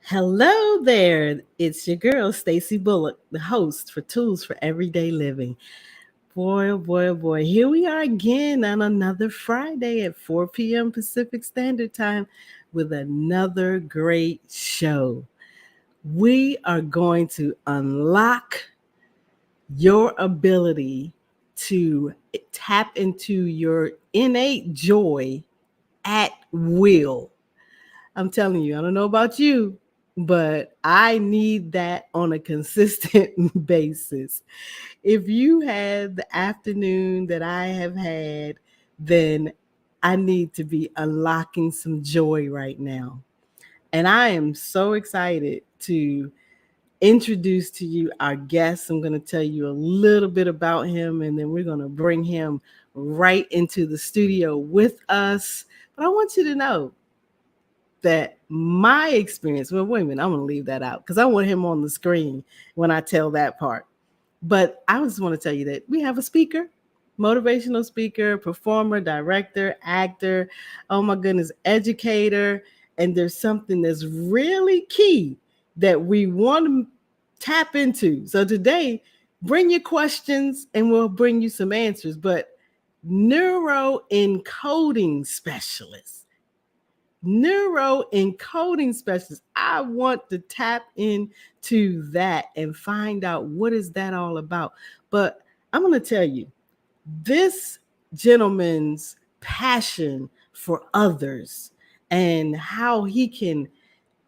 Hello there. It's your girl, Stacy Bullock, the host for Tools for Everyday Living. Boy, oh boy, oh boy. Here we are again on another Friday at 4 p.m. Pacific Standard Time with another great show. We are going to unlock your ability to tap into your innate joy at will. I'm telling you, I don't know about you, but I need that on a consistent basis. If you had the afternoon that I have had, then I need to be unlocking some joy right now. And I am so excited to introduce to you our guest. I'm going to tell you a little bit about him, and then we're going to bring him right into the studio with us. But I want you to know that my experience, well, wait a minute, I'm going to leave that out because I want him on the screen when I tell that part. But I just want to tell you that we have a speaker, motivational speaker, performer, director, actor, oh my goodness, educator. And there's something that's really key that we want to tap into. So today, bring your questions and we'll bring you some answers. But neuroencoding specialist. I want to tap into that and find out what is that all about. But I'm going to tell you, this gentleman's passion for others and how he can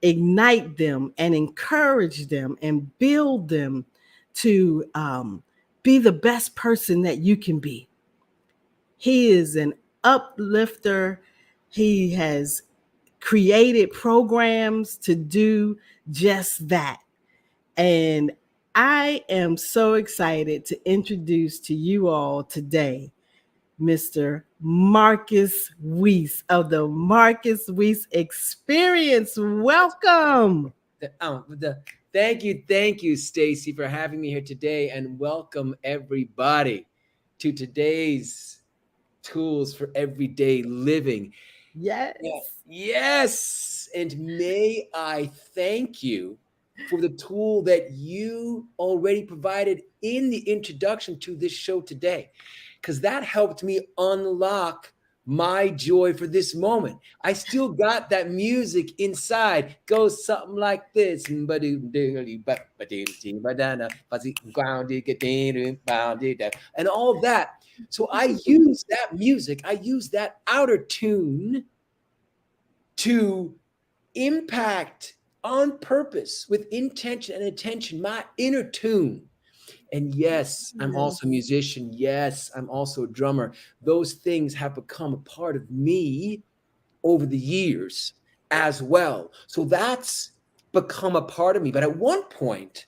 ignite them and encourage them and build them to be the best person that you can be. He is an uplifter. He has created programs to do just that. And I am so excited to introduce to you all today Mr. Marcus Weiss of the Marcus Weiss Experience. Welcome. Thank you, Stacy, for having me here today, and welcome everybody to today's Tools for Everyday Living. Yes. And may I thank you for the tool that you already provided in the introduction to this show today, because that helped me unlock my joy for this moment. I still got that music inside. Goes something like this. And all that. So I use that music. I use that outer tune to impact on purpose with intention and attention, my inner tune. And yes, I'm also a musician. Yes, I'm also a drummer. Those things have become a part of me over the years as well. So that's become a part of me. But at one point,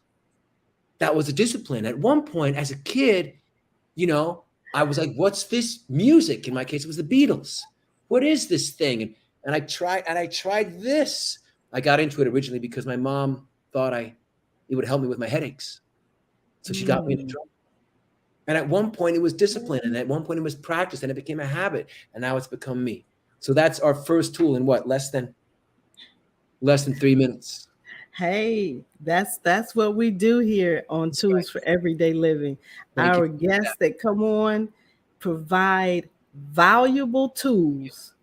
that was a discipline. At one point, as a kid, I was like, what's this music? In my case, it was the Beatles. What is this thing? And I tried this. I got into it originally because my mom thought it would help me with my headaches. So she got me into drum. And at one point it was discipline, and at one point it was practice, and it became a habit, and now it's become me. So that's our first tool in less than 3 minutes. Hey, that's what we do here on Tools for Everyday Living. Our guests that come on provide valuable tools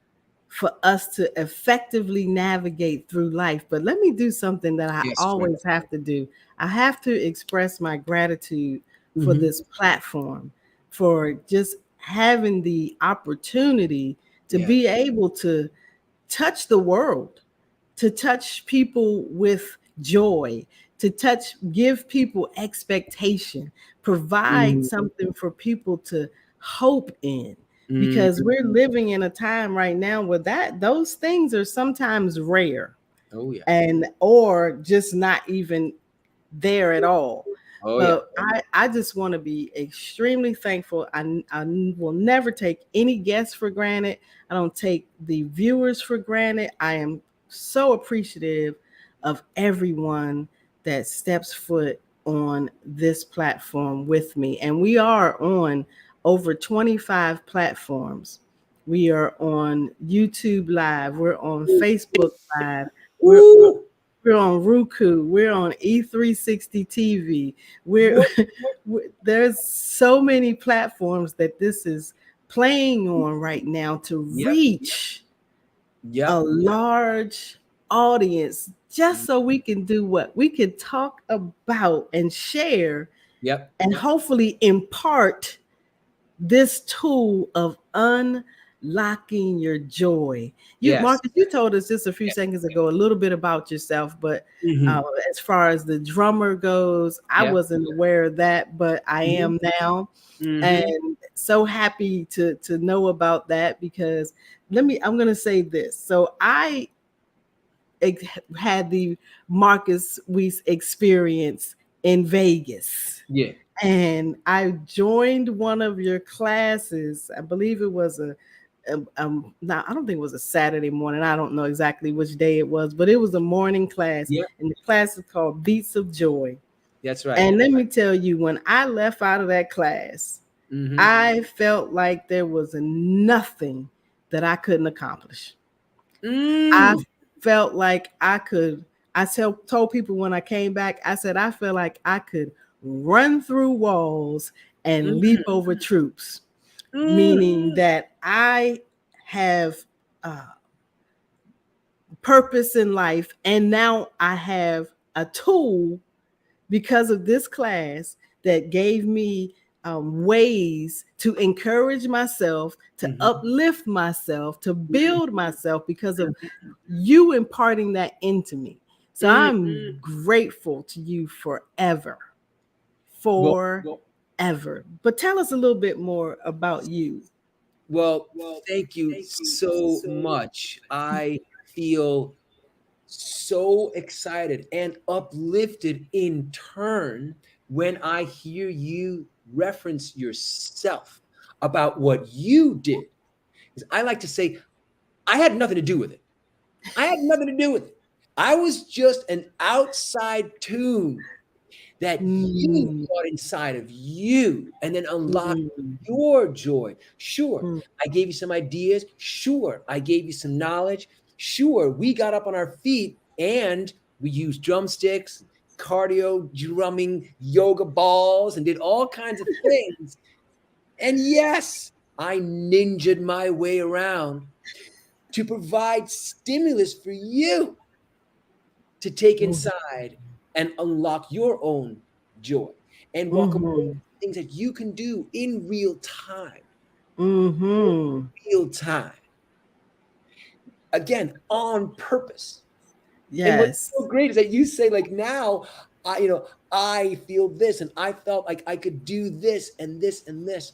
for us to effectively navigate through life. But let me do something that I Yes, friend. always have to do. I have to express my gratitude for Mm-hmm. this platform, for just having the opportunity to Yeah. be able to touch the world, to touch people with joy, to give people expectation, provide Mm-hmm. something for people to hope in. Because Mm-hmm. we're living in a time right now where those things are sometimes rare Oh yeah. and or just not even there at all. Oh yeah. But I just want to be extremely thankful. I will never take any guests for granted. I don't take the viewers for granted. I am so appreciative of everyone that steps foot on this platform with me. And we are on over 25 platforms. We are on YouTube Live. We're on Facebook Live. We're Woo! we're on Roku. We're on E360 TV. What? There's so many platforms that this is playing on right now to Yep. reach a Yep. large audience just so we can do what we can talk about and share Yep. and hopefully impart this tool of unlocking your joy. You, Yes. Marcus, you told us just a few seconds ago a little bit about yourself, but Mm-hmm. as far as the drummer goes, I Yep. wasn't aware of that, but I Mm-hmm. am now, Mm-hmm. and so happy to know about that because I'm going to say this. So I had the Marcus Weiss experience in Vegas Yeah. and I joined one of your classes. I believe it was now I don't think it was a Saturday morning. I don't know exactly which day it was, but it was a morning class, Yep. and the class is called Beats of Joy. That's right. And let me tell you, when I left out of that class, Mm-hmm. I felt like there was nothing that I couldn't accomplish. I Mm. felt like I could. Told people when I came back, I said I felt like I could run through walls and leap Mm. over troops, Mm. meaning that I have uh, purpose in life, and now I have a tool because of this class that gave me ways to encourage myself, to Mm-hmm. uplift myself, to build myself because of you imparting that into me. So Mm. I'm grateful to you forever, Well, forever. But tell us a little bit more about you. well, thank you so much. I feel so excited and uplifted in turn when I hear you reference yourself about what you did. Because I like to say, I had nothing to do with it. I had nothing to do with it. I was just an outside tune that you Mm, brought inside of you and then unlocked mm, your joy. Sure, mm, I gave you some ideas. Sure, I gave you some knowledge. Sure, we got up on our feet and we used drumsticks, cardio, drumming, yoga balls, and did all kinds of things. And yes, I ninjaed my way around to provide stimulus for you to take mm, inside and unlock your own joy and walk away mhm, with things that you can do in real time. mhm. Real time. Again, on purpose. And what's Yes. so great is that you say, like, now, I feel this and I felt like I could do this and this and this.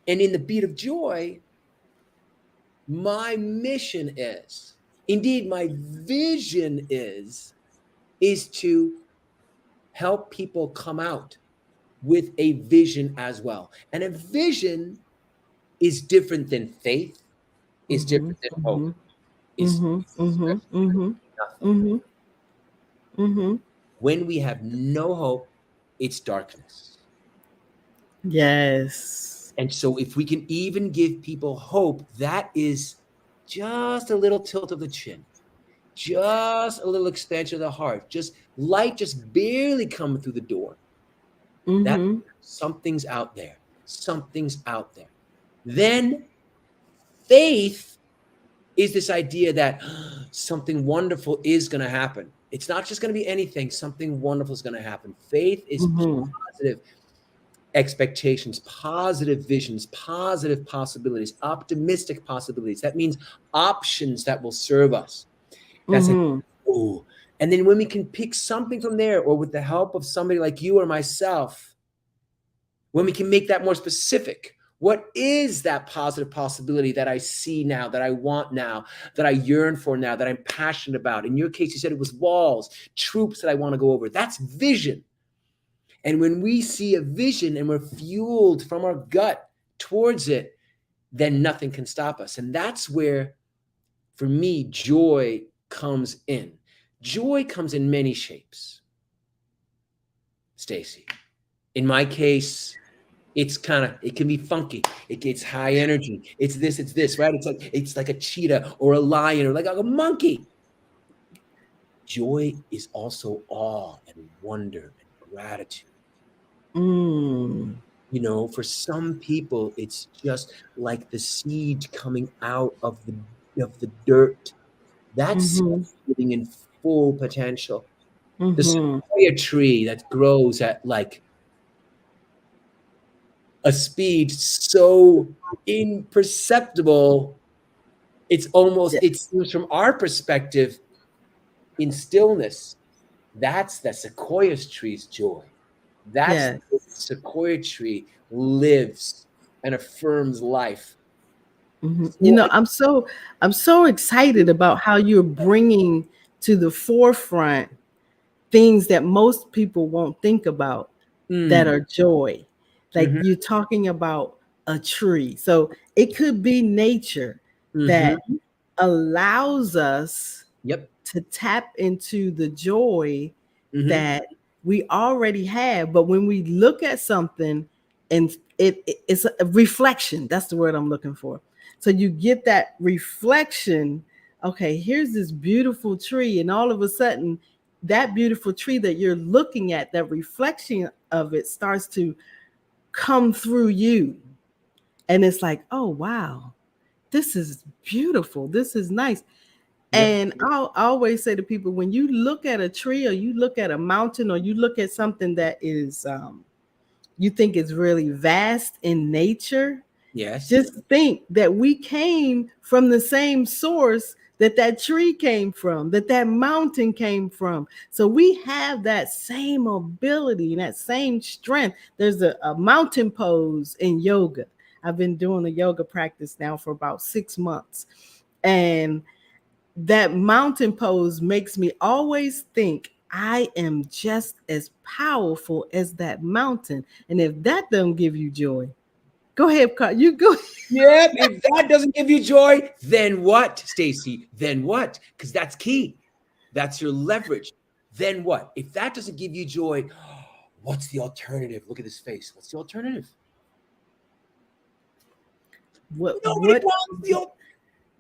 And in the beat of joy, my mission is, indeed, my vision is to help people come out with a vision as well. And a vision is different than faith, is Mhm, different than hope, mhm, is mhm, mhm, mhm, nothing. mhm, mhm. When we have no hope, it's darkness. Yes. And so if we can even give people hope, that is just a little tilt of the chin, just a little expansion of the heart, just light just barely coming through the door. That Mhm, something's out there. Something's out there. Then faith is this idea that something wonderful is going to happen. It's not just going to be anything, something wonderful is going to happen. Faith is Mm-hmm. positive expectations, positive visions, positive possibilities, optimistic possibilities. That means options that will serve us. That's like, Mm-hmm. oh. And then when we can pick something from there, or with the help of somebody like you or myself, when we can make that more specific, what is that positive possibility that I see now, that I want now, that I yearn for now, that I'm passionate about? In your case, you said it was walls, troops that I want to go over. That's vision. And when we see a vision and we're fueled from our gut towards it, then nothing can stop us. And that's where, for me, joy comes in. Joy comes in many shapes, Stacy. In my case, it can be funky. It gets high energy. It's this, right? It's like a cheetah or a lion or like a monkey. Joy is also awe and wonder and gratitude. Mm. For some people, it's just like the seed coming out of the dirt. That's Mm-hmm. living in full potential. The Mm-hmm. sequoia tree that grows at like a speed so imperceptible, it seems from our perspective in stillness. That's the sequoia tree's joy. That's Yes. the sequoia tree lives and affirms life. Mhm. So I'm so excited about how you're bringing to the forefront things that most people won't think about that mm, are joy. Like mhm, you're talking about a tree. So it could be nature that mhm, allows us yep, to tap into the joy mhm, that we already have. But when we look at something and it's a reflection, that's the word I'm looking for. So you get that reflection. Okay, here's this beautiful tree, and all of a sudden, that beautiful tree that you're looking at, that reflection of it starts to come through you. And it's like, oh, wow, this is beautiful. This is nice. yep, And I always say to people, when you look at a tree or you look at a mountain or you look at something that is, you think is really vast in nature, yes, just think that we came from the same source that that tree came from, that that mountain came from. So we have that same ability and that same strength. There's a mountain pose in yoga. I've been doing the yoga practice now for about 6 months. And that mountain pose makes me always think I am just as powerful as that mountain. And if that doesn't give you joy, go ahead, Carl. You go. yep. If that doesn't give you joy, then what, Stacy? Then what? Because that's key. That's your leverage. Then what? If that doesn't give you joy, what's the alternative? Look at this face. What's the alternative? Nobody What wants the alternative.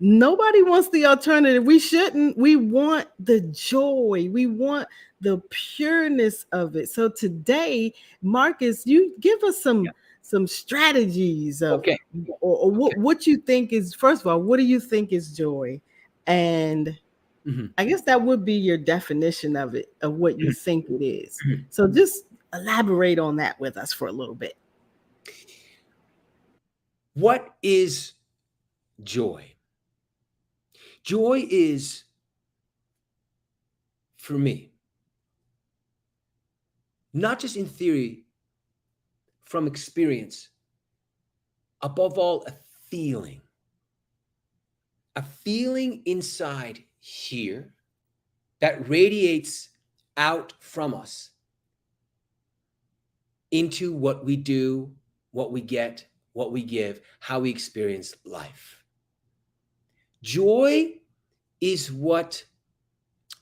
Nobody wants the alternative. We shouldn't. We want the joy. We want the pureness of it. So today, Marcus, you give us Yeah. some strategies of Okay. or Okay. what you think is, first of all, what do you think is joy? And Mhm, I guess that would be your definition of it, of what you mhm, think it is. mhm. So just elaborate on that with us for a little bit. What is joy? Joy is, for me, not just in theory, from experience, above all, feeling, a feeling inside here that radiates out from us into what we do, what we get, what we give, how we experience life. Joy is what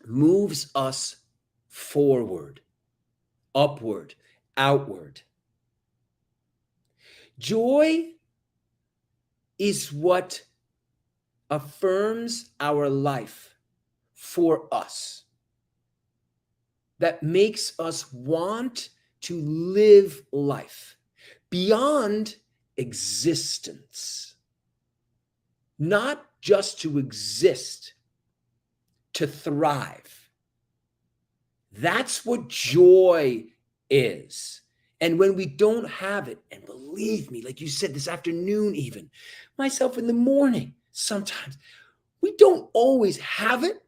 moves us forward, upward, outward. Joy is what affirms our life for us, that makes us want to live life beyond existence. not just to exist, to thrive. That's what joy is. And when we don't have it, and believe me, like you said this afternoon, even myself in the morning, sometimes we don't always have it.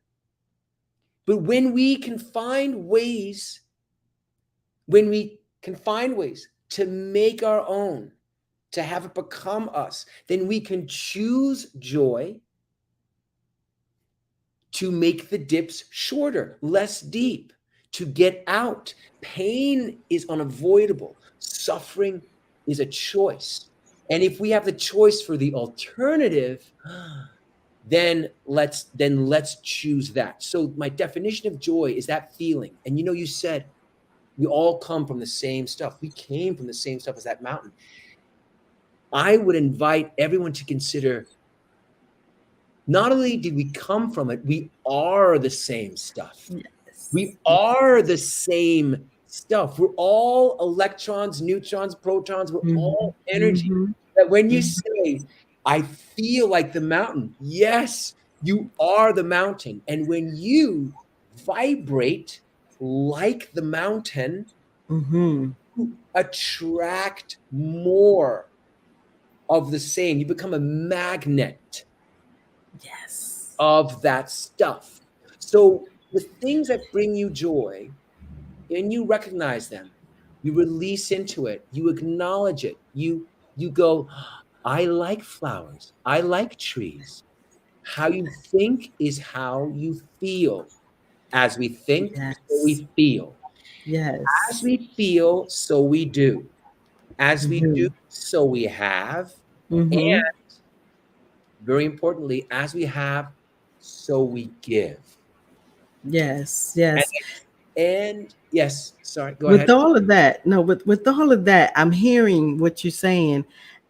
But when we can find ways to make our own, to have it become us, then we can choose joy to make the dips shorter, less deep, to get out. Pain is unavoidable. Suffering is a choice. And if we have the choice for the alternative, then let's choose that. So my definition of joy is that feeling. And you said we all come from the same stuff. We came from the same stuff as that mountain. I would invite everyone to consider, not only did we come from it, we are the same stuff. Yes. We are the same stuff. We're all electrons, neutrons, protons. We're Mm-hmm. all energy. Mm-hmm. That when you Mm-hmm. say, I feel like the mountain, yes, you are the mountain. And when you vibrate like the mountain, Mm-hmm. you attract more of the same. You become a magnet Yes. of that stuff. So the things that bring you joy, and you recognize them, you release into it, you acknowledge it, you go, I like flowers, I like trees. How you think is how you feel. As we think, so Yes. we feel. As Yes. we feel, so we do. As we do, Mm-hmm. so we have. And Mm-hmm. very importantly, as we have, so we give. Yes. And, Yes. and yes, sorry, go With ahead. all of that, no, with all of that, I'm hearing what you're saying,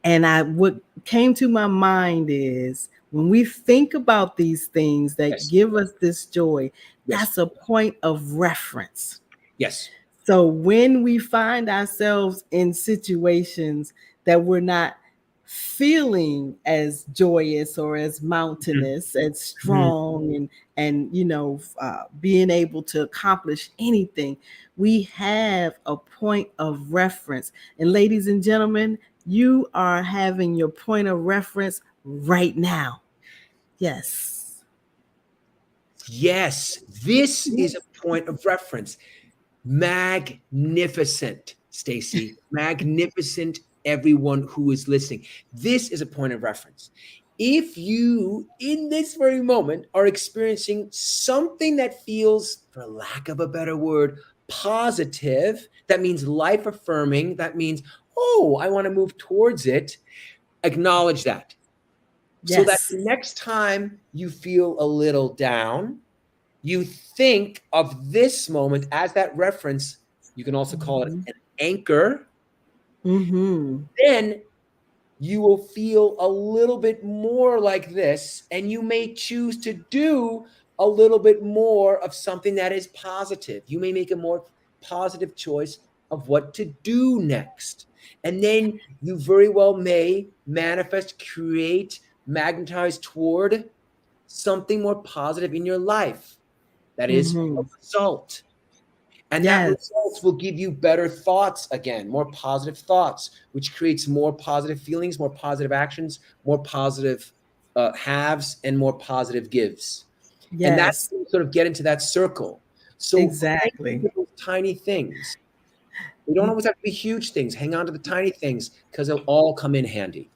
and what came to my mind is when we think about these things that Yes, give us this joy, yes, that's a point of reference. yes. So when we find ourselves in situations that we're not feeling as joyous or as Mhm, mountainous, as mhm. strong, and being able to accomplish anything, we have a point of reference. And ladies and gentlemen, you are having your point of reference right now. Yes. Yes, this is a point of reference. Magnificent, Stacy. Magnificent, everyone who is listening. This is a point of reference. If you, in this very moment, are experiencing something that feels, for lack of a better word, positive, that means life affirming, that means, oh, I want to move towards it, acknowledge that. So that Yes. the next time you feel a little down, you think of this moment as that reference. You can also call it Mm-hmm. an anchor. Mm-hmm. Then you will feel a little bit more like this, and you may choose to do a little bit more of something that is positive. You may make a more positive choice of what to do next. And then you very well may manifest, create, magnetize toward something more positive in your life. That is a Mm-hmm. result. And that Yes. result will give you better thoughts again, more positive thoughts, which creates more positive feelings, more positive actions, more positive haves, and more positive gives. And that's Yes. when you sort of get into that circle. So hang on Exactly. to those tiny things. They don't always have to be huge things. Hang on to the tiny things because they'll all come in handy.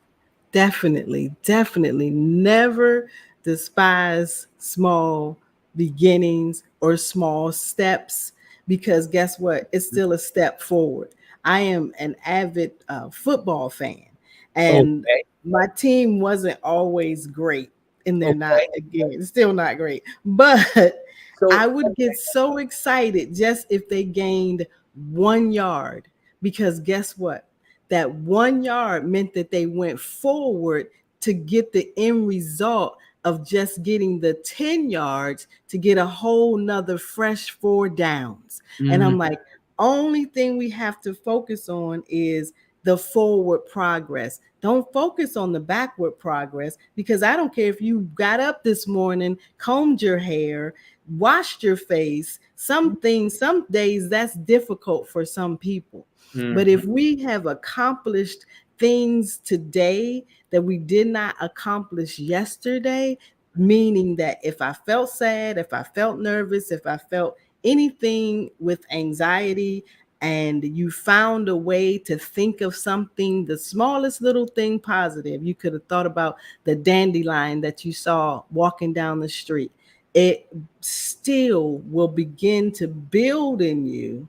Definitely, definitely never despise small beginnings or small steps, because guess what? It's still a step forward. I am an avid football fan, and Okay. my team wasn't always great, and they're not, Okay. again, still not great. But I So, would get so excited just if they gained 1 yard, because guess what? That 1 yard meant that they went forward to get the end result of just getting the 10 yards to get a whole nother fresh 4 downs. And mhm, I'm like, only thing we have to focus on is the forward progress. Don't focus on the backward progress, because I don't care if you got up this morning, combed your hair, washed your face. Some things, some days that's difficult for some people. But Mhm. if we have accomplished things today that we did not accomplish yesterday, meaning that if I felt sad, if I felt nervous, if I felt anything with anxiety, and you found a way to think of something, the smallest little thing positive, you could have thought about the dandelion that you saw walking down the street. It still will begin to build in you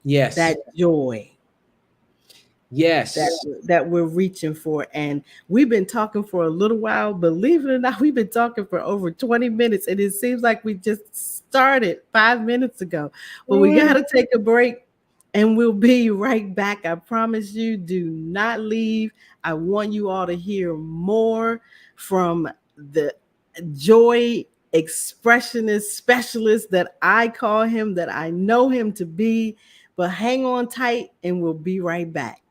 Yes. that joy that Yes. that we're reaching for. And we've been talking for a little while. Believe it or not, we've been talking for over 20 minutes, and it seems like we just started 5 minutes ago. But we got to take a break, and we'll be right back. I promise you, do not leave. I want you all to hear more from the joy expressionist specialist that I call him, that I know him to be. But hang on tight, and we'll be right back.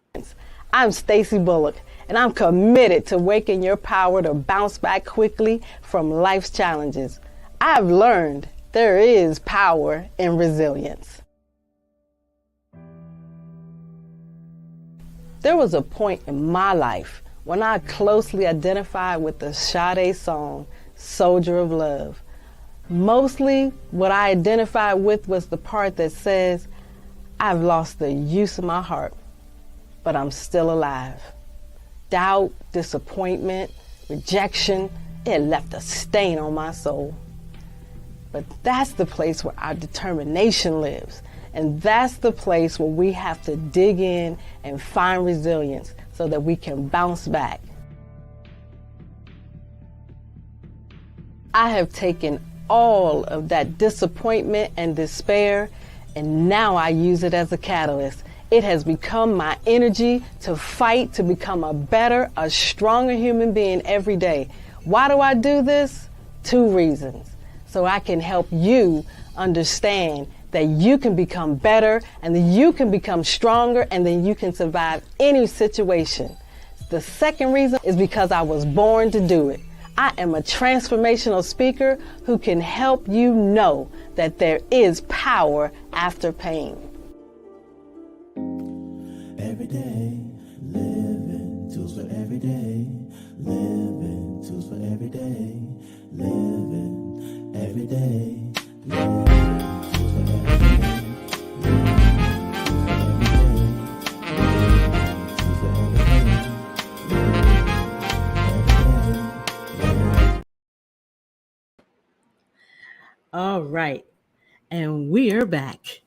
I'm Stacy Bullock, and I'm committed to waking your power to bounce back quickly from life's challenges. I've learned there is power in resilience. There was a point in my life when I closely identified with the Sade song, Soldier of Love. Mostly what I identified with was the part that says, I've lost the use of my heart, but I'm still alive. Doubt, disappointment, rejection, it left a stain on my soul. But that's the place where our determination lives. And that's the place where we have to dig in and find resilience so that we can bounce back. I have taken all of that disappointment and despair, and now I use it as a catalyst. It has become my energy to fight, to become a better, a stronger human being every day. Why do I do this? 2 reasons. So I can help you understand that you can become better, and that you can become stronger, and then you can survive any situation. The second reason is because I was born to do it. I am a transformational speaker who can help you know that there is power after pain. Every day, living tools for every day, living tools for every day, living every day, living tools for every day, All right, and we are back.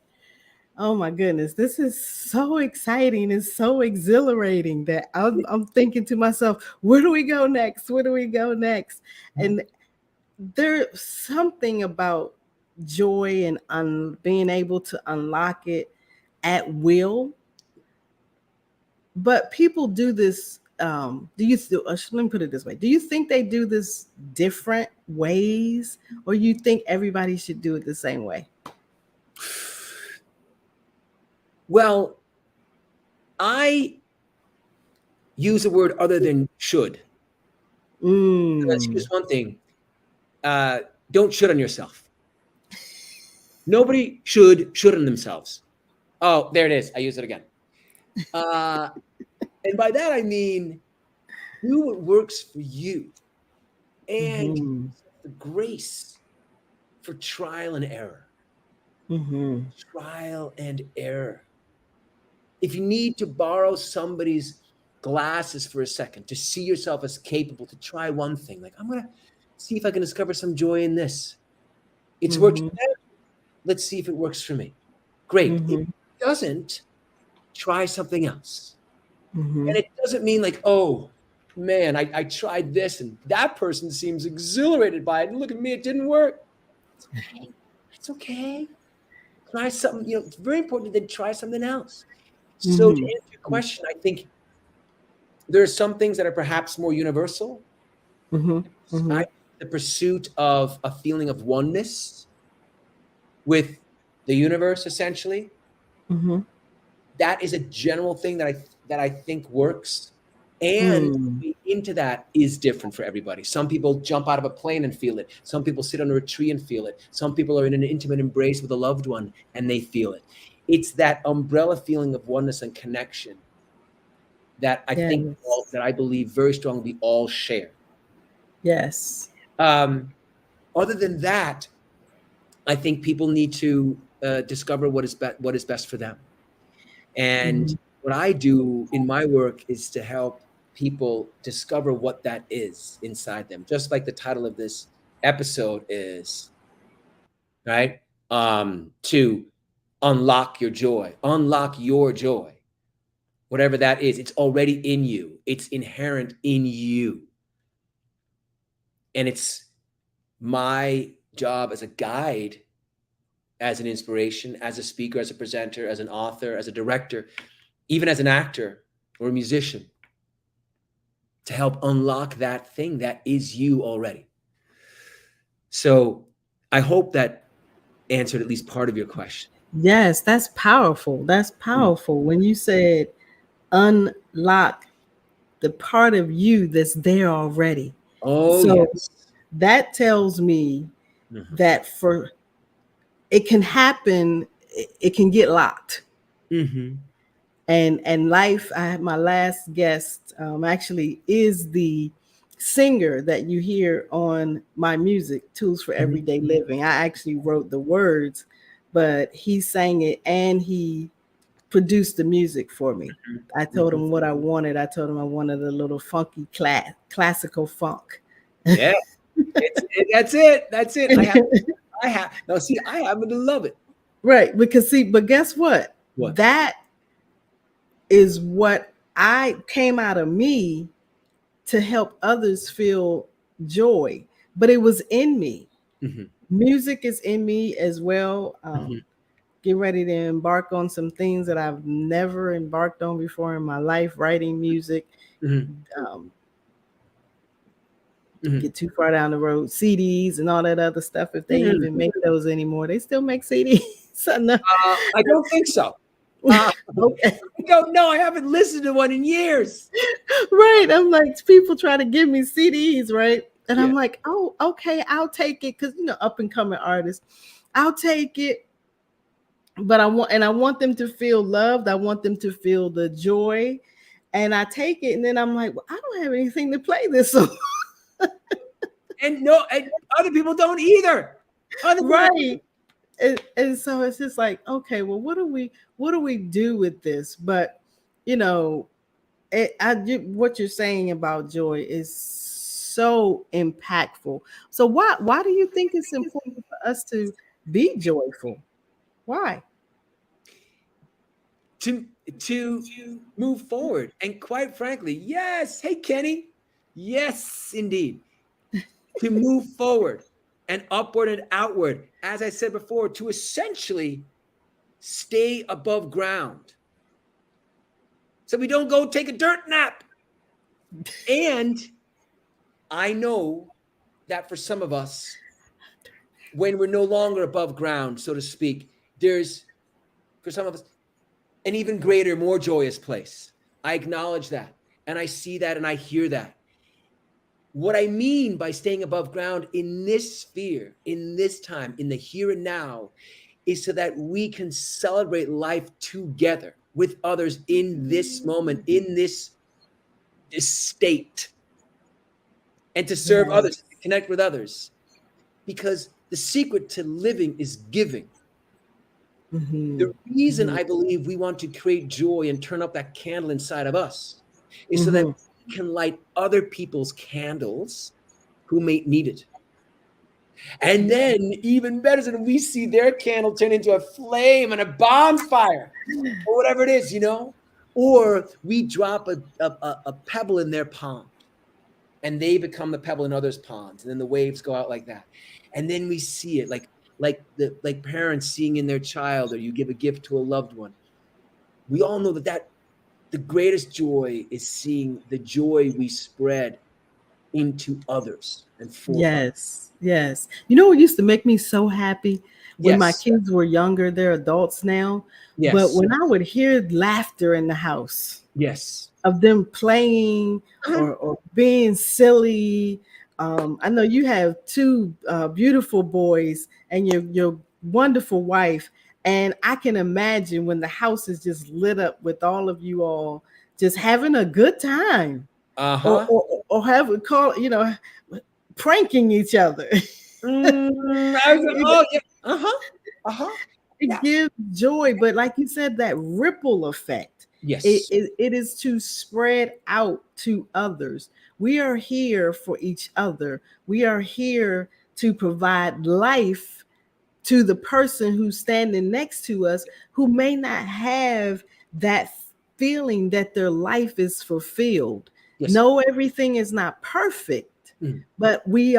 Oh my goodness, this is so exciting and so exhilarating that I'm thinking to myself, where do we go next? Where do we go next? And there's something about joy and being able to unlock it at will. But people do this. Let me put it this way: do you think they do this different ways, or you think everybody should do it the same way? Well, I use a word other than should. Because here's Mm. one thing. Don't should on yourself. Nobody should on themselves. Oh, there it is. I use it again. And by that I mean do what works for you, and give Mm-hmm. yourself the grace for trial and error. Mm-hmm. Trial and error. If you need to borrow somebody's glasses for a second to see yourself as capable to try one thing, like I'm gonna see if I can discover some joy in this. It's working Mm-hmm. for them. Let's see if it works for me. Great. If Mm-hmm. it doesn't, try something else. Mm-hmm. And it doesn't mean like, oh man, I tried this and that person seems exhilarated by it. And look at me, it didn't work. It's okay. It's okay. Try something, it's very important to then try something else. So to Mm-hmm. answer your question, I think there are some things that are perhaps more universal. Mm-hmm. I Mm-hmm. the pursuit of a feeling of oneness with the universe, essentially. Mm-hmm. That is a general thing that that I think works. And Mm. into that is different for everybody. Some people jump out of a plane and feel it. Some people sit under a tree and feel it. Some people are in an intimate embrace with a loved one and they feel it. It's that umbrella feeling of oneness and connection that Yes. that I believe very strongly we all share. Yes. Um, Other than that, I think people need to discover what is best for them. And Mhm. what I do in my work is to help people discover what that is inside them, just like the title of this episode is, right? To unlock your joy, whatever that is. It's already in you, it's inherent in you. And it's my job as a guide, as an inspiration, as a speaker, as a presenter, as an author, as a director, even as an actor or a musician, to help unlock that thing that is you already. So I hope that answered at least part of your question. Yes, that's powerful. That's Mm. powerful. When you said unlock the part of you that's there already. Oh, So yes. that tells me Mhm. that for it can happen, it can get locked. Mhm. And life, I had my last guest actually is the singer that you hear on my music, Tools for Mhm. Everyday Living. I actually wrote the words, but he sang it and he produced the music for me. I told Mhm. him what I wanted. I told him I wanted a little funky classical funk. Yeah, that's it. That's it. I have now. See, I happen to love it. Right, because see, but guess what? What? That is what I came out of me to help others feel joy, but it was in me. Mhm. Music is in me as well. Mhm. Get ready to embark on some things that I've never embarked on before in my life, writing music. Mhm. Um, Mhm. get too far down the road, CDs and all that other stuff. If they Mhm. even make those anymore, they still make CDs. So no. I don't think so. Okay. I don't know. I haven't listened to one in years. Right. I'm like, people try to give me CDs, right? And Yeah. I'm like, oh, okay, I'll take it because up and coming artists, I'll take it. But I want them to feel loved. I want them to feel the joy. And I take it, and then I'm like, well, I don't have anything to play this on. And no, and other people don't either. Other people. Right. And so it's just like, okay, well, what do we do with this? But you know, what you're saying about joy is so impactful. So why do you think it's important for us to be joyful? Why? to to move forward. And quite frankly, yes, hey Kenny, yes, indeed, to move forward and upward and outward, as I said before, to essentially stay above ground so we don't go take a dirt nap. And I know that for some of us, when we're no longer above ground, so to speak, there's for some of us an even greater, more joyous place. I acknowledge that and I see that and I hear that. What I mean by staying above ground in this sphere, in this time, in the here and now, is so that we can celebrate life together with others in this moment, in this state, and to serve others, Yes. to connect with others. Because the secret to living is giving. Hmm. The reason I believe we want to create joy and turn up that candle inside of us is so that Hmm. we can light other people's candles who may need it. And then, even better, than we see their candle turn into a flame and a bonfire, or whatever it is, or we drop a pebble in their pond and they become the pebble in others' ponds, and then the waves go out like that. And then we see it like parents seeing in their child, or you give a gift to a loved one. We all know that the greatest joy is seeing the joy we spread into others and for others. Yes. Yes. You know what used to make me so happy When my Yes. kids were younger, they're adults now. But Yes. when I would hear laughter in the house, Yes. of them playing Uh-huh. or being silly. I know you have two beautiful boys and your wonderful wife, and I can imagine when the house is just lit up with all of you all just having a good time, or Uh-huh. or have call pranking each other. Oh, yeah. Uh-huh. Uh-huh. It Yes. gives joy, but like you said, that ripple effect, Yes. it is to spread out to others. We are here for each other. We are here to provide life to the person who's standing next to us, who may not have that feeling that their life is fulfilled. Yes. No, everything is not perfect, Mm. but we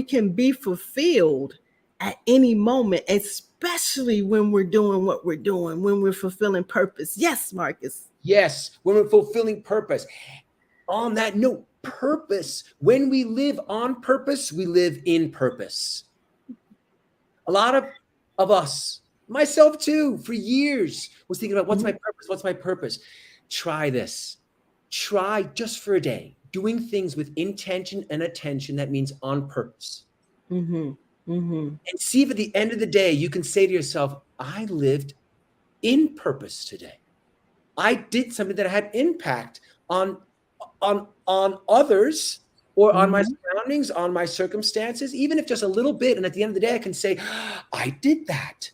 can be fulfilled at any moment, especially when we're doing what we're doing, when we're fulfilling purpose. Yes, Marcus. Yes. When we're fulfilling purpose. On that note, purpose. When we live on purpose, we live in purpose. A lot of us, myself too, for years was thinking about what's my Mhm, purpose? What's my purpose? Try this. Try just for a day doing things with intention and attention. That means on purpose. mhm, mhm, And see if at the end of the day you can say to yourself, I lived in purpose today. I did something that had impact on on others or on my mhm, surroundings, on my circumstances, even if just a little bit. And at the end of the day, I can say, I did that.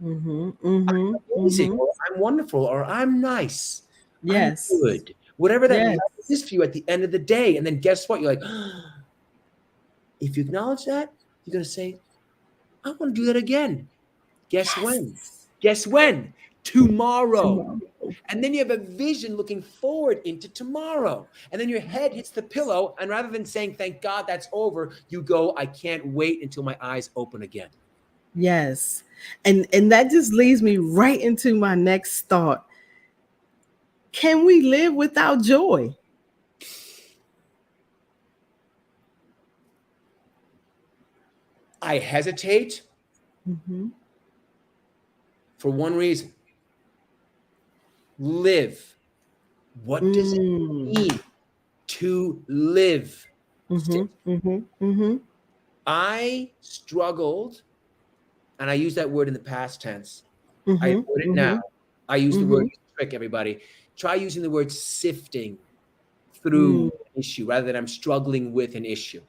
mhm, mhm, Amazing, mhm. or I'm wonderful, or I'm nice, I'm Yes. good. Whatever that Yes. level is for you at the end of the day. And then guess what? You're like, if you acknowledge that, you're gonna say, I want to do that again. Guess when? Yes. Guess when? Tomorrow. Tomorrow. And then you have a vision looking forward into tomorrow. And then your head hits the pillow. And rather than saying, thank God that's over, you go, I can't wait until my eyes open again. Yes. And that just leads me right into my next thought. Can we live without joy? I hesitate Mhm. for one reason: live. What does it Mm. mean to live? Mhm. Mhm. Mhm. I struggled, and I use that word in the past tense. I Mhm. avoid it now. Mhm. I use the word Mhm. trick, everybody. Try using the word sifting through Mm. an issue rather than I'm struggling with an issue.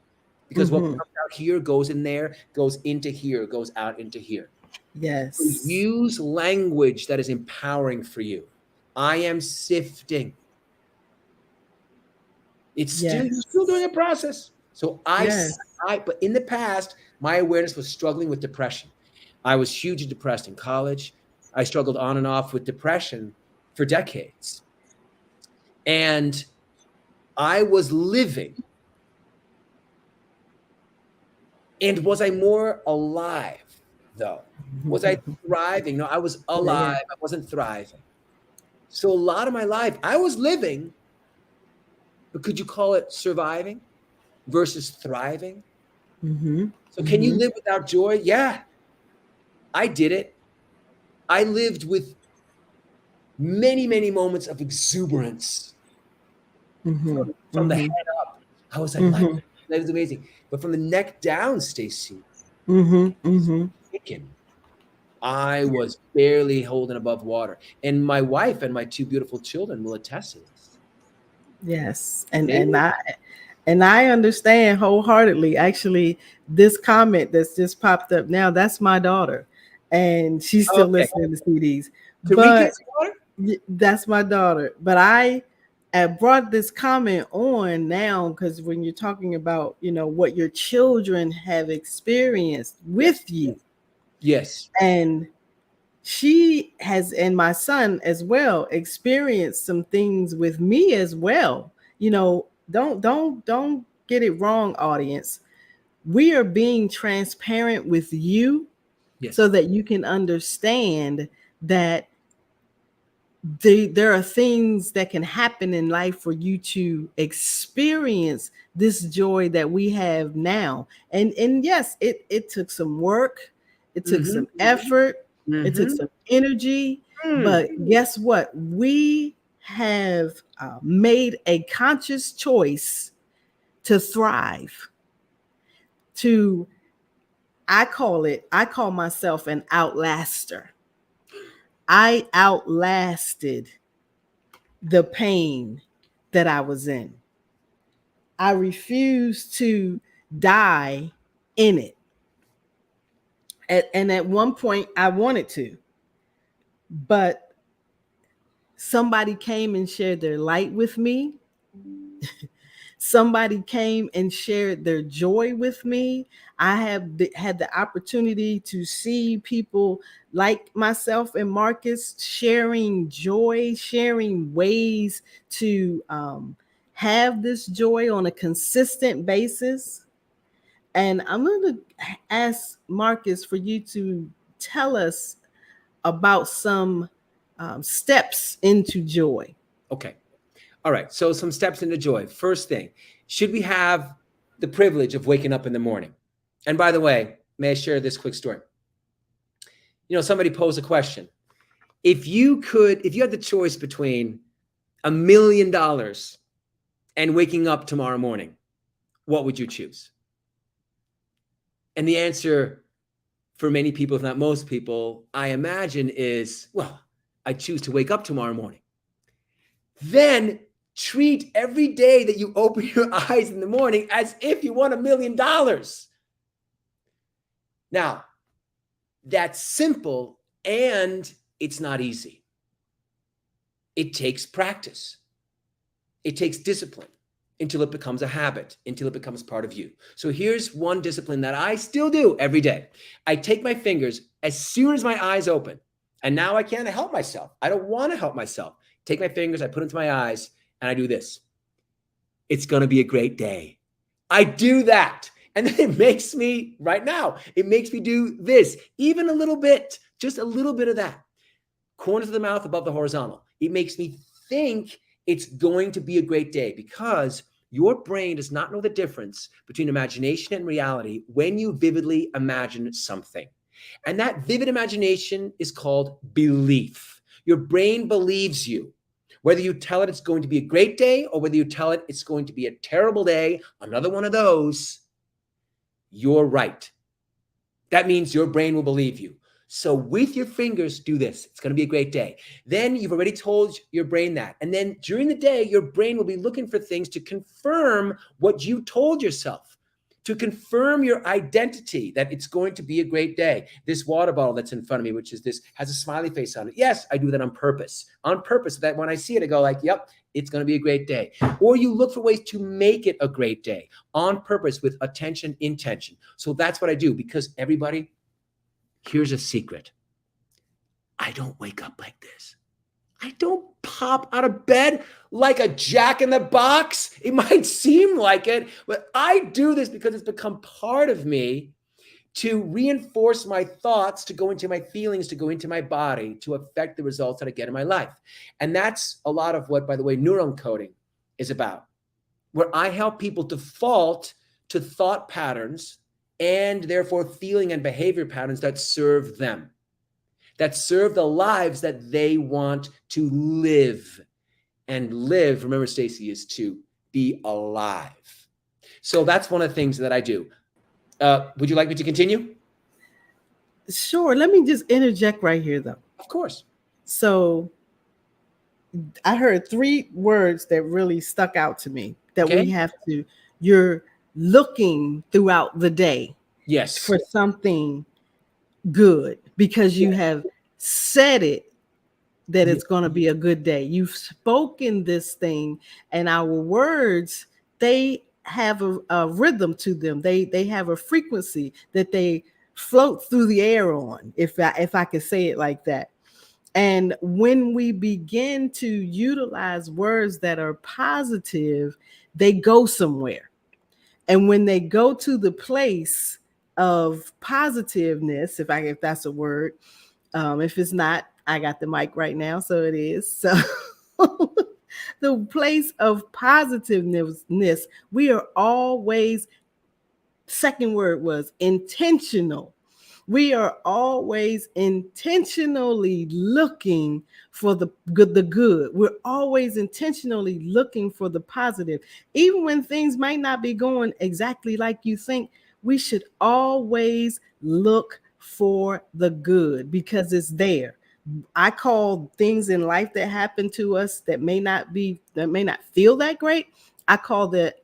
Because what Mhm. comes out here goes in there, goes into here, goes out into here. So Yes. use language that is empowering for you. I am sifting. It's still you're still doing Yes. a process. So Yes. but in the past, my awareness was struggling with depression. I was hugely depressed in college. I struggled on and off with depression for decades. And I was living. And was I more alive though? Was I thriving? No, I was Yeah. alive. Yeah. I wasn't thriving. So a lot of my life, I was living, but could you call it surviving versus thriving? Mhm. So can you Mhm. live without joy? Yeah, I did it. I lived with many, many moments of exuberance Mhm. from the head Mhm. up. I was like, Mhm. life is amazing. But from the neck down, Stacy, Mhm. Mhm. chicken. I was barely holding above water. And my wife and my two beautiful children will attest to this. Yes. They were And I understand wholeheartedly. Actually, this comment that's just popped up now, that's my daughter. And she's still okay. listening to CDs. But Tarika's daughter? that's my daughter. But I brought this comment on now because when you're talking about, what your children have experienced Yes. with you, Yes. and she has, and my son as well, experienced some things with me as well. Don't get it wrong, audience. We are being transparent with you so Yes. that you can understand that there are things that can happen in life for you to experience this joy that we have now. And yes, it took some work. It took Mm-hmm. some effort, it took Mm-hmm. some energy. Mm. But guess what? We have made a conscious choice to thrive, to, I call myself an outlaster. I outlasted the pain that I was in. I refused to die in it. And at one point, I wanted to, but somebody came and shared their light with me. Somebody came and shared their joy with me. I have had the opportunity to see people like myself and Marcus sharing joy, sharing ways to have this joy on a consistent basis. And I'm going to ask Marcus for you to tell us about some steps into joy. Okay. All right. So some steps into joy. First thing, should we have the privilege of waking up in the morning? And by the way, may I share this quick story? Somebody posed a question. If you had the choice between $1 million and waking up tomorrow morning, what would you choose? And the answer for many people, if not most people, I imagine is, well, I choose to wake up tomorrow morning. Then treat every day that you open your eyes in the morning as if you won $1 million. Now, that's simple and it's not easy. It takes practice. It takes discipline until it becomes a habit, until it becomes part of you. So here's one discipline that I still do every day. I take my fingers as soon as my eyes open, and now I can't help myself. I don't want to help myself. Take my fingers, I put into my eyes, and I do this. It's going to be a great day. I do that. And then it makes me, right now, it makes me do this, even a little bit, just a little bit of that. Corners of the mouth above the horizontal. It makes me think it's going to be a great day because your brain does not know the difference between imagination and reality when you vividly imagine something. And that vivid imagination is called belief. Your brain believes you. Whether you tell it it's going to be a great day or whether you tell it it's going to be a terrible day, another one of those, you're right. That means your brain will believe you. So with your fingers, do this. It's going to be a great day. Then you've already told your brain that. And then during the day, your brain will be looking for things to confirm what you told yourself, to confirm your identity that it's going to be a great day. This water bottle that's in front of me, which is this, has a smiley face on it. Yes, I do that on purpose. On purpose, that when I see it, I go like, yep, it's going to be a great day. Or you look for ways to make it a great day on purpose with attention, intention. So that's what I do because everybody, here's a secret. I don't wake up like this. I don't pop out of bed like a jack in the box. It might seem like it, but I do this because it's become part of me to reinforce my thoughts, to go into my feelings, to go into my body, to affect the results that I get in my life. And that's a lot of what, by the way, neuron coding is about, where I help people default to thought patterns and therefore feeling and behavior patterns that serve them, that serve the lives that they want to live. And live, remember, Stacy, is to be alive. So that's one of the things that I do. Would you like me to continue? Sure. Let me just interject right here, though. Of course. So I heard three words that really stuck out to me that Okay. we have to, you're looking throughout the day Yes. for something good because you have said it that it's going to be a good day. You've spoken this thing, and our words, they have a rhythm to them. They have a frequency that they float through the air on, if I could say it like that. And when we begin to utilize words that are positive, they go somewhere. And when they go to the place of positiveness, if that's a word, if it's not, I got the mic right now, so it is. So the place of positiveness, we are always, second word was intentional We are always intentionally looking for the good. We're always intentionally looking for the positive. Even when things might not be going exactly like you think, we should always look for the good because it's there. I call things in life that happen to us that may not feel that great. I call that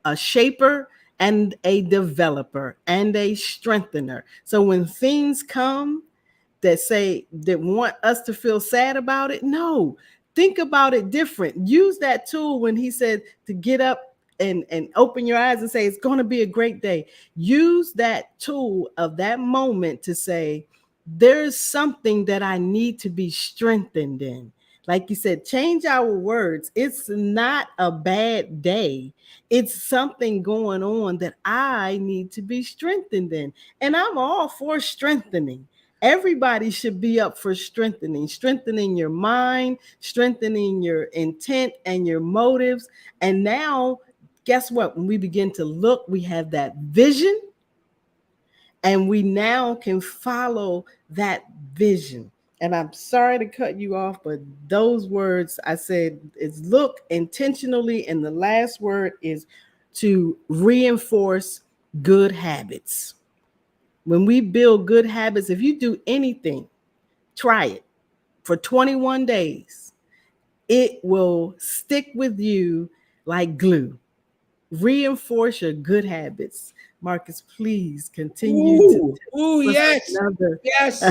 a shaper and a developer and a strengthener. So when things come that want us to feel sad about it, no, think about it different. Use that tool when he said to get up and open your eyes and say it's going to be a great day. Use that tool of that moment to say there's something that I need to be strengthened in. Like you said, change our words. It's not a bad day. It's something going on that I need to be strengthened in. And I'm all for strengthening. Everybody should be up for strengthening your mind, strengthening your intent and your motives. And now, guess what? When we begin to look, we have that vision and we now can follow that vision. And I'm sorry to cut you off, but those words I said is look intentionally, and the last word is to reinforce good habits. When we build good habits, if you do anything, try it for 21 days. It will stick with you like glue. Reinforce your good habits. Marcus, please continue to Ooh, tell us yes, another. yes,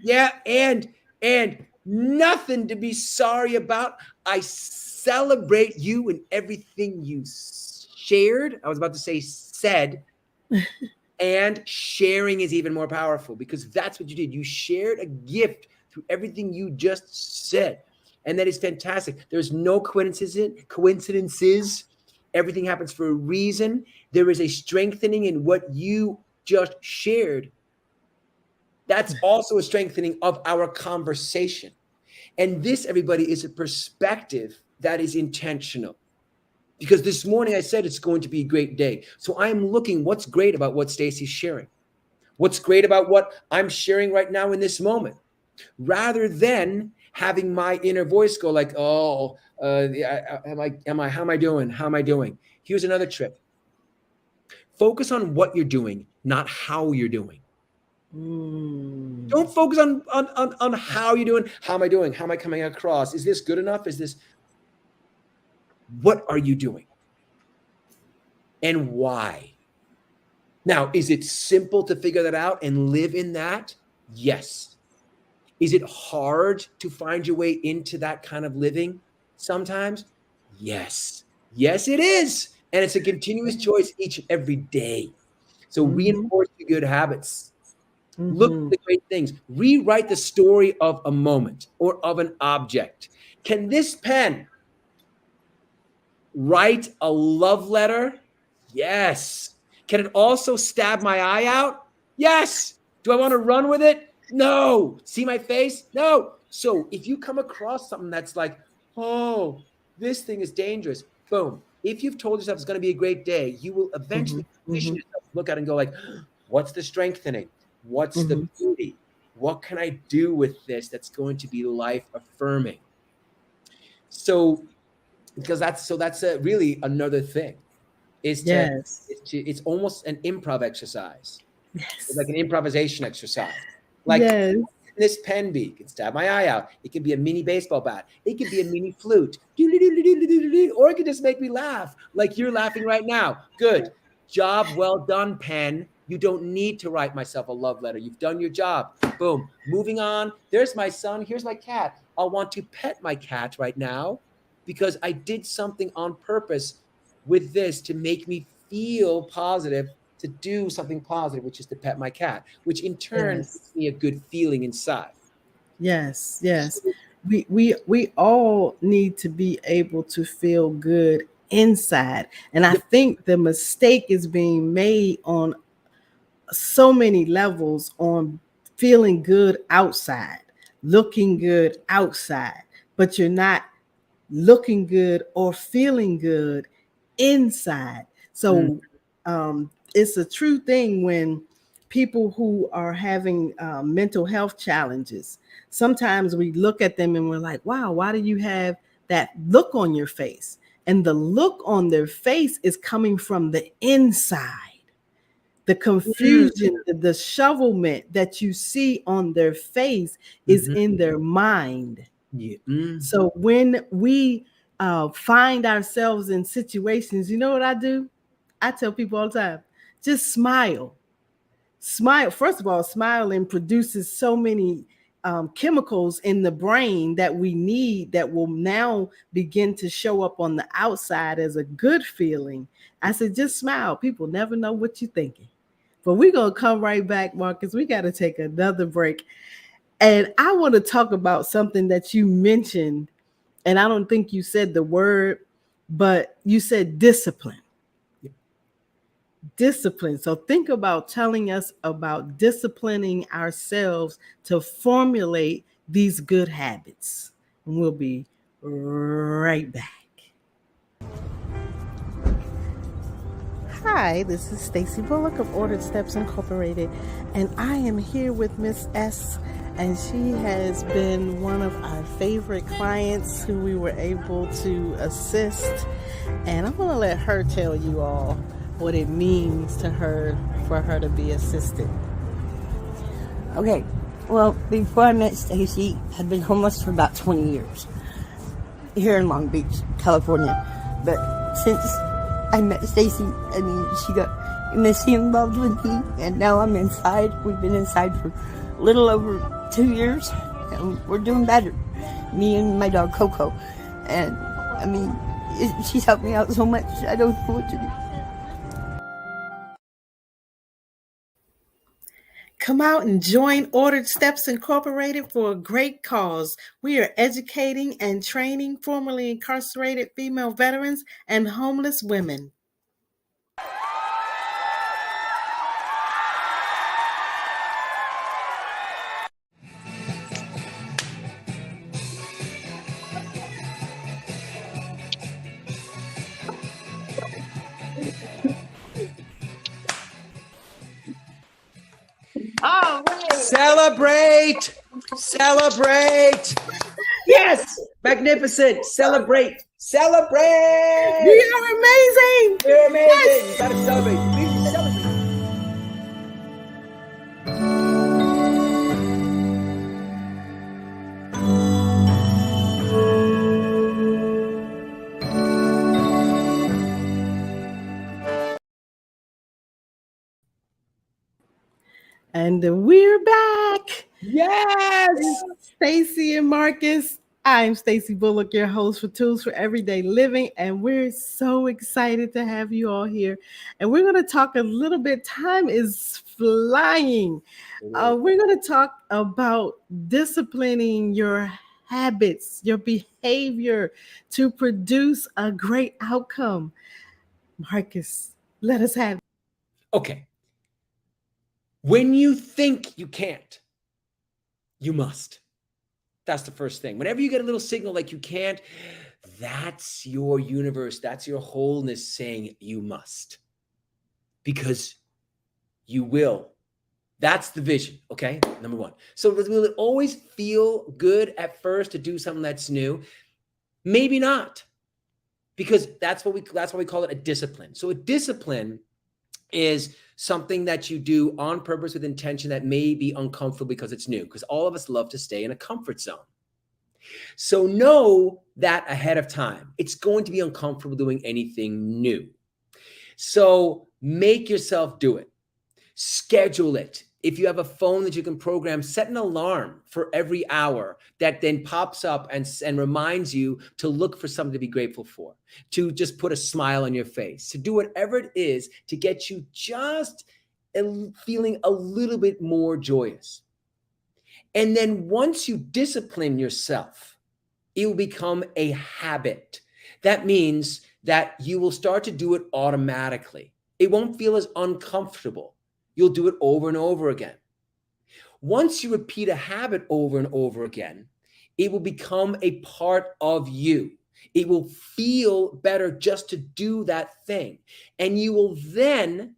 yeah, and nothing to be sorry about. I celebrate you and everything you shared. I was about to say said, and sharing is even more powerful because that's what you did. You shared a gift through everything you just said, and that is fantastic. There's no coincidences. Everything happens for a reason. There is a strengthening in what you just shared. That's also a strengthening of our conversation. And this, everybody, is a perspective that is intentional. Because this morning I said it's going to be a great day. So I'm looking what's great about what Stacy's sharing. What's great about what I'm sharing right now in this moment, rather than having my inner voice go like, "Oh, how am I doing? How am I doing?" Here's another trick: focus on what you're doing, not how you're doing. Mm. Don't focus on how you're doing. How am I doing? How am I coming across? Is this good enough? Is this what are you doing, and why? Now, is it simple to figure that out and live in that? Yes. Is it hard to find your way into that kind of living sometimes? Yes. Yes, it is. And it's a continuous choice each and every day. So Mm-hmm. reinforce the good habits. Look Mm-hmm. at the great things. Rewrite the story of a moment or of an object. Can this pen write a love letter? Yes. Can it also stab my eye out? Yes. Do I want to run with it? No. See my face? No. So if you come across something that's like, oh, this thing is dangerous, boom. If you've told yourself it's going to be a great day, you will Mm-hmm. eventually Mm-hmm. position yourself to look at it and go like, what's the strengthening? What's the Mm-hmm. beauty? What can I do with this that's going to be life affirming? So that's a, really another thing is to Yes. it's almost an improv exercise. It's like Yes. an improvisation exercise. Like Yes. this pen be? It can stab my eye out. It can be a mini baseball bat. It could be a mini flute. Or it could just make me laugh like you're laughing right now. Good. Job well done, pen. You don't need to write myself a love letter. You've done your job. Boom. Moving on. There's my son. Here's my cat. I'll want to pet my cat right now because I did something on purpose with this to make me feel positive, to do something positive, which is to pet my cat, which in turn gives Yes. me a good feeling inside. Yes. Yes. We all need to be able to feel good inside. And I Yep. think the mistake is being made on so many levels on feeling good outside, looking good outside, but you're not looking good or feeling good inside. Mm, So it's a true thing when people who are having mental health challenges. Sometimes we look at them and we're like, wow, why do you have that look on your face? And the look on their face is coming from the inside. The Mm. confusion, the shovelment that you see on their face is Mhm. in their mind. Yeah. Mm. So when we find ourselves in situations, you know what I do? I tell people all the time, just smile. Smile. First of all, smiling produces so many chemicals in the brain that we need that will now begin to show up on the outside as a good feeling. I said, just smile. People never know what you're thinking. But we're going to come right back, Marcus. We got to take another break. And I want to talk about something that you mentioned. And I don't think you said the word, but you said discipline. Discipline. So think about telling us about disciplining ourselves to formulate these good habits. And we'll be right back. Hi, this is Stacy Bullock of Ordered Steps Incorporated, and I am here with Miss S, and she has been one of our favorite clients who we were able to assist. And I'm going to let her tell you all what it means to her for her to be assisted. Okay, well, before I met Stacy, I'd been homeless for about 20 years here in Long Beach, California. But since I met Stacy, I mean, she got Missy involved with me, and now I'm inside. We've been inside for a little over 2 years, and we're doing better. Me and my dog Coco, and I mean, she's helped me out so much. I don't know what to do. Come out and join Ordered Steps Incorporated for a great cause. We are educating and training formerly incarcerated female veterans and homeless women. All right. Celebrate! Celebrate! Yes! Magnificent! Celebrate! Celebrate! We are amazing! You're amazing! Yes! You gotta celebrate. Please celebrate. And we're back. Yes! Stacy and Marcus. I'm Stacy Bullock, your host for Tools for Everyday Living, and we're so excited to have you all here. And we're going to talk a little bit. Time is flying. We're going to talk about disciplining your habits, your behavior to produce a great outcome. Marcus, let us have it. Okay. When you think you can't, you must. That's the first thing. Whenever you get a little signal like you can't, that's your universe, that's your wholeness saying you must. Because you will. That's the vision, okay? Number one. So will it always feel good at first to do something that's new? Maybe not. Because that's why we call it a discipline. So a discipline is something that you do on purpose with intention that may be uncomfortable because it's new, because all of us love to stay in a comfort zone. So know that ahead of time. It's going to be uncomfortable doing anything new. So make yourself do it. Schedule it. If you have a phone that you can program, set an alarm for every hour that then pops up and reminds you to look for something to be grateful for, to just put a smile on your face, to do whatever it is to get you just feeling a little bit more joyous. And then once you discipline yourself, it will become a habit. That means that you will start to do it automatically. It won't feel as uncomfortable. You'll do it over and over again. Once you repeat a habit over and over again, it will become a part of you. It will feel better just to do that thing. And you will then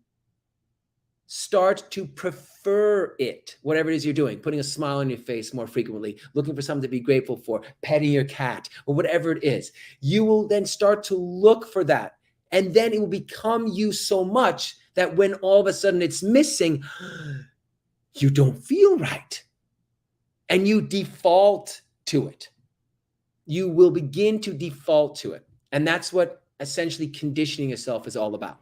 start to prefer it, whatever it is you're doing, putting a smile on your face more frequently, looking for something to be grateful for, petting your cat, or whatever it is, you will then start to look for that. And then it will become you so much that when all of a sudden it's missing, you don't feel right. And you default to it. You will begin to default to it. And that's what essentially conditioning yourself is all about.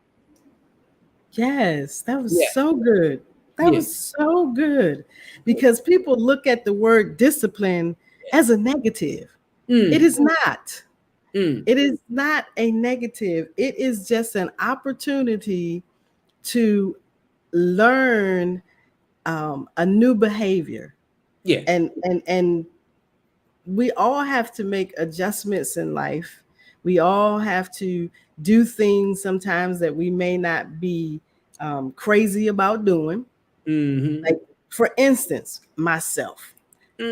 Yes, that was Yeah. so good. That Yeah. was so good because people look at the word discipline as a negative. It Mm, is not. mm, It is not a negative. It is just an opportunity to learn a new behavior. yeah. And we all have to make adjustments in life. We all have to do things sometimes that we may not be crazy about doing. Mm-hmm. Like, for instance, myself,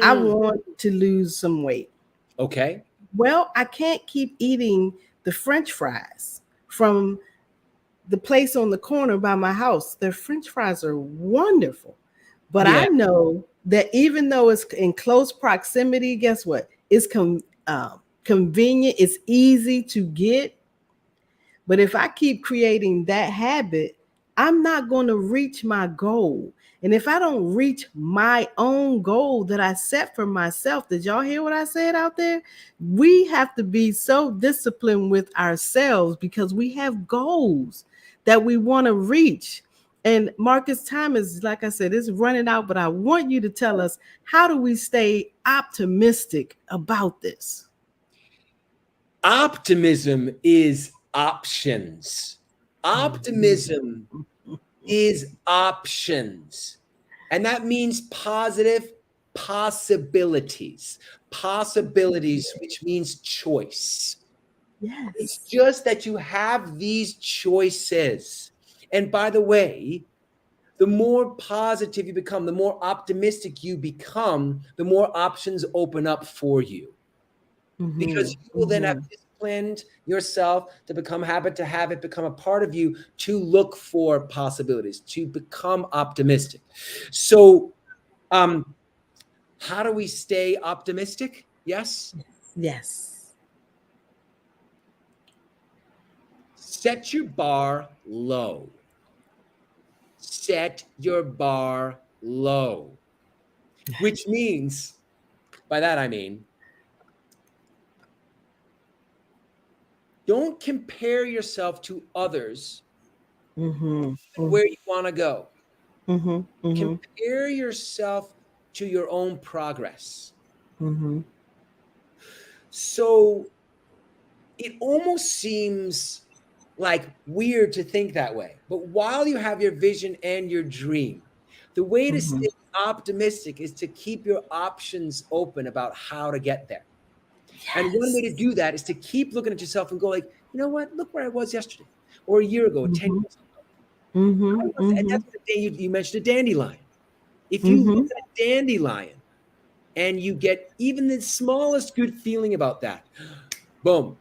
I Mm. want to lose some weight. Okay. Well, I can't keep eating the French fries from the place on the corner by my house. Their French fries are wonderful. But Yeah. I know that even though it's in close proximity, guess what? It's convenient, it's easy to get. But if I keep creating that habit, I'm not going to reach my goal. And if I don't reach my own goal that I set for myself, did y'all hear what I said out there? We have to be so disciplined with ourselves because we have goals that we want to reach. And Marcus, time is, like I said, it's running out, but I want you to tell us, how do we stay optimistic about this? Optimism is options. Optimism is options. And that means positive possibilities. Possibilities, which means choice. It's Yes. just that you have these choices. And by the way, the more positive you become, the more optimistic you become, the more options open up for you. Because Mhm, you will then have mhm. disciplined yourself to become habit, to have it become a part of you, to look for possibilities, to become optimistic. So, how do we stay optimistic? Yes. Yes. Set your bar low. Set your bar low, which means, by that I mean, don't compare yourself to others Mhm, where you want to go. mhm, mhm, Compare yourself to your own progress. mhm, So it almost seems like weird to think that way. But while you have your vision and your dream, the way to mhm. stay optimistic is to keep your options open about how to get there. And one way to Yes. do that is to keep looking at yourself and go like, you know what? Look where I was yesterday or a year ago, or 10 Mhm, years ago. mhm, And mhm, that's the day you mentioned a dandelion. If you look mhm, at a dandelion and you get even the smallest good feeling about that, boom,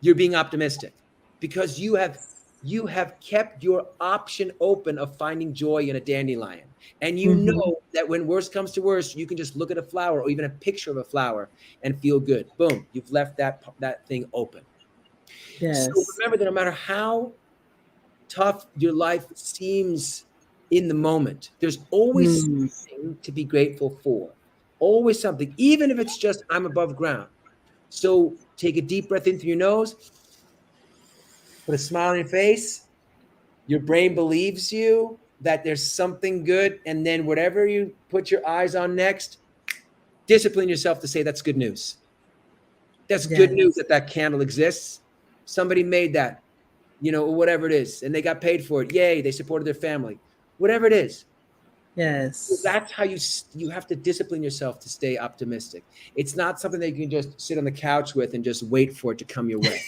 you're being optimistic because you have kept your option open of finding joy in a dandelion. And you mhm. know that when worst comes to worst, you can just look at a flower or even a picture of a flower and feel good. Boom, you've left that thing open. So Yes. remember that no matter how tough your life seems in the moment, there's always Mm. something to be grateful for. Always something, even if it's just I'm above ground. So take a deep breath in through your nose, put a smile on your face. Your brain believes you that there's something good. And then whatever you put your eyes on next, discipline yourself to say that's good news. That's good news Yes. that that candle exists. Somebody made that, or whatever it is, and they got paid for it. Yay, they supported their family. Whatever it is. Yes. That's how you have to discipline yourself to stay optimistic. It's not something that you can just sit on the couch with and just wait for it to come your way.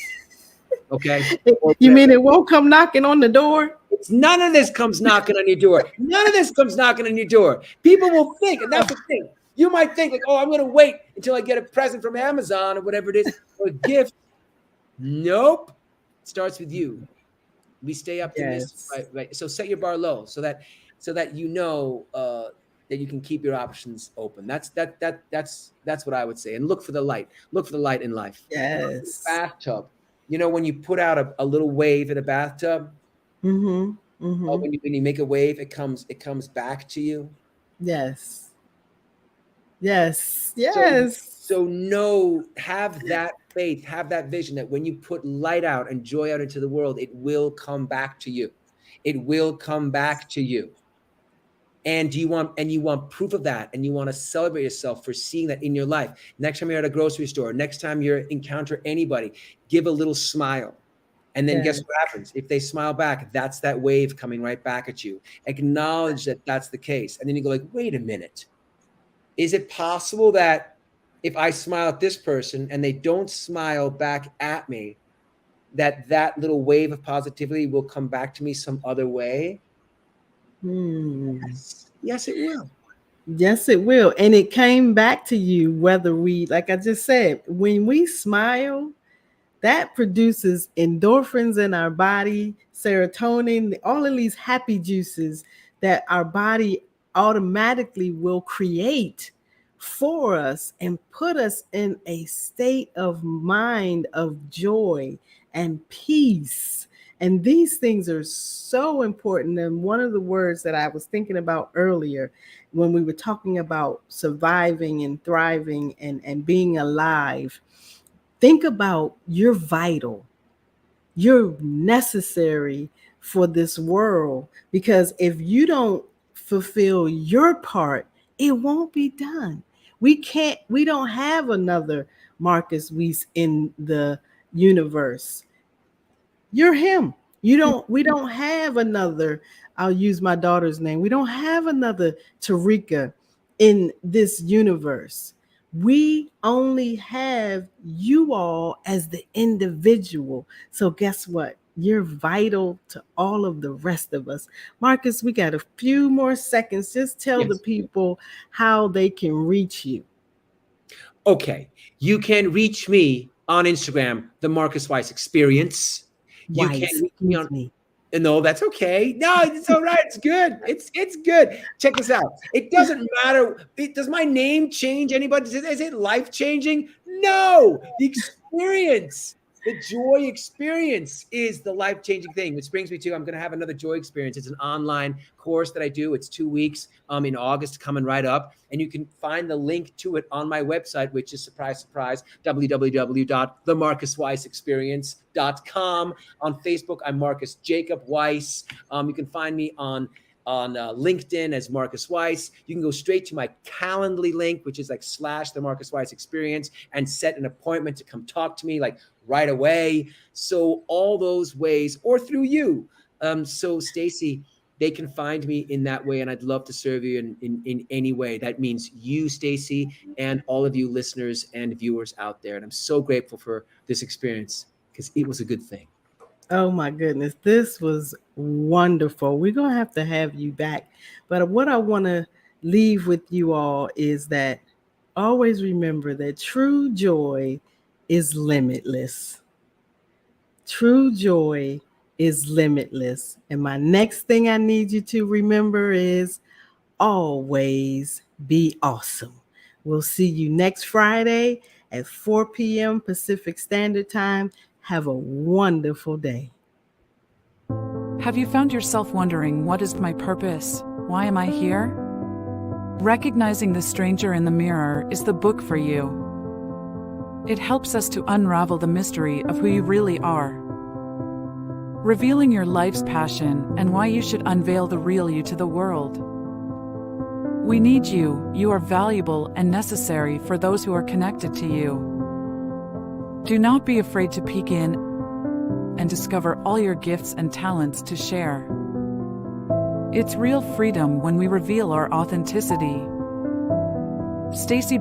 Okay? Or You mean it won't come knocking on the door? none of this comes knocking on your door. None of this comes knocking on your door. People will think, and that's the thing. You might think like, oh, I'm going to wait until I get a present from Amazon or whatever it is, or a gift. Nope. It starts with you. We stay optimistic, Yes. right? So set your bar low so that you know that you can keep your options open. That's what I would say. And look for the light. Look for the light in life. Yes. Bathtub. You know, when you put out a little wave in a bathtub, Mm-hmm. Mm-hmm. when you make a wave, it comes back to you. Yes. Yes. So Yes. know, have that faith, have that vision that when you put light out and joy out into the world, it will come back to you. It will come back to you. And you want proof of that, and you want to celebrate yourself for seeing that in your life. Next time you're at a grocery store, next time you encounter anybody, give a little smile. And then guess Yes. what happens? If they smile back, that's that wave coming right back at you. Acknowledge that that's the case. And then you go like, wait a minute. Is it possible that if I smile at this person and they don't smile back at me, that little wave of positivity will come back to me some other way? Hmm. Yes, it will. Yes, it will. And it came back to you whether we, like I just said, when we smile, that produces endorphins in our body, serotonin, all of these happy juices that our body automatically will create for us and put us in a state of mind of joy and peace. And these things are so important. And one of the words that I was thinking about earlier when we were talking about surviving and thriving and being alive, think about you're vital, you're necessary for this world, because if you don't fulfill your part, it won't be done. We don't have another Marcus Weiss in the universe. You're him. We don't have another, I'll use my daughter's name. We don't have another Tarika in this universe. We only have you all as the individual. So guess what? You're vital to all of the rest of us. Marcus, we got a few more seconds. Just tell the Yes. people how they can reach you. Okay. You can reach me on Instagram, the Marcus Weiss Experience. You can Weiss, reach me on excuse me. No, that's okay. No, it's all right. It's good. It's good. Check this out. It doesn't matter. Does my name change anybody? Is it life changing? No. The experience, the joy experience is the life changing thing, which brings me to I'm going to have another joy experience. It's an online course that I do. It's 2 weeks in August coming right up. And you can find the link to it on my website, which is surprise, surprise, www.themarcusweissexperience.com. On Facebook, I'm Marcus Jacob Weiss. You can find me on LinkedIn as Marcus Weiss. You can go straight to my Calendly link, which is like / the Marcus Weiss Experience, and set an appointment to come talk to me like right away. So all those ways, or through you. So Stacy, they can find me in that way, and I'd love to serve you in any way. That means you, Stacy, and all of you listeners and viewers out there. And I'm so grateful for this experience because it was a good thing. Oh my goodness, this was wonderful. We're going to have you back. But what I want to leave with you all is that always remember that true joy is limitless. True joy is limitless. And my next thing I need you to remember is always be awesome. We'll see you next Friday at 4 p.m. Pacific Standard Time. Have a wonderful day. Have you found yourself wondering, what is my purpose? Why am I here? Recognizing the stranger in the mirror is the book for you. It helps us to unravel the mystery of who you really are, revealing your life's passion and why you should unveil the real you to the world. We need you. You are valuable and necessary for those who are connected to you. Do not be afraid to peek in and discover all your gifts and talents to share. It's real freedom when we reveal our authenticity. Stacy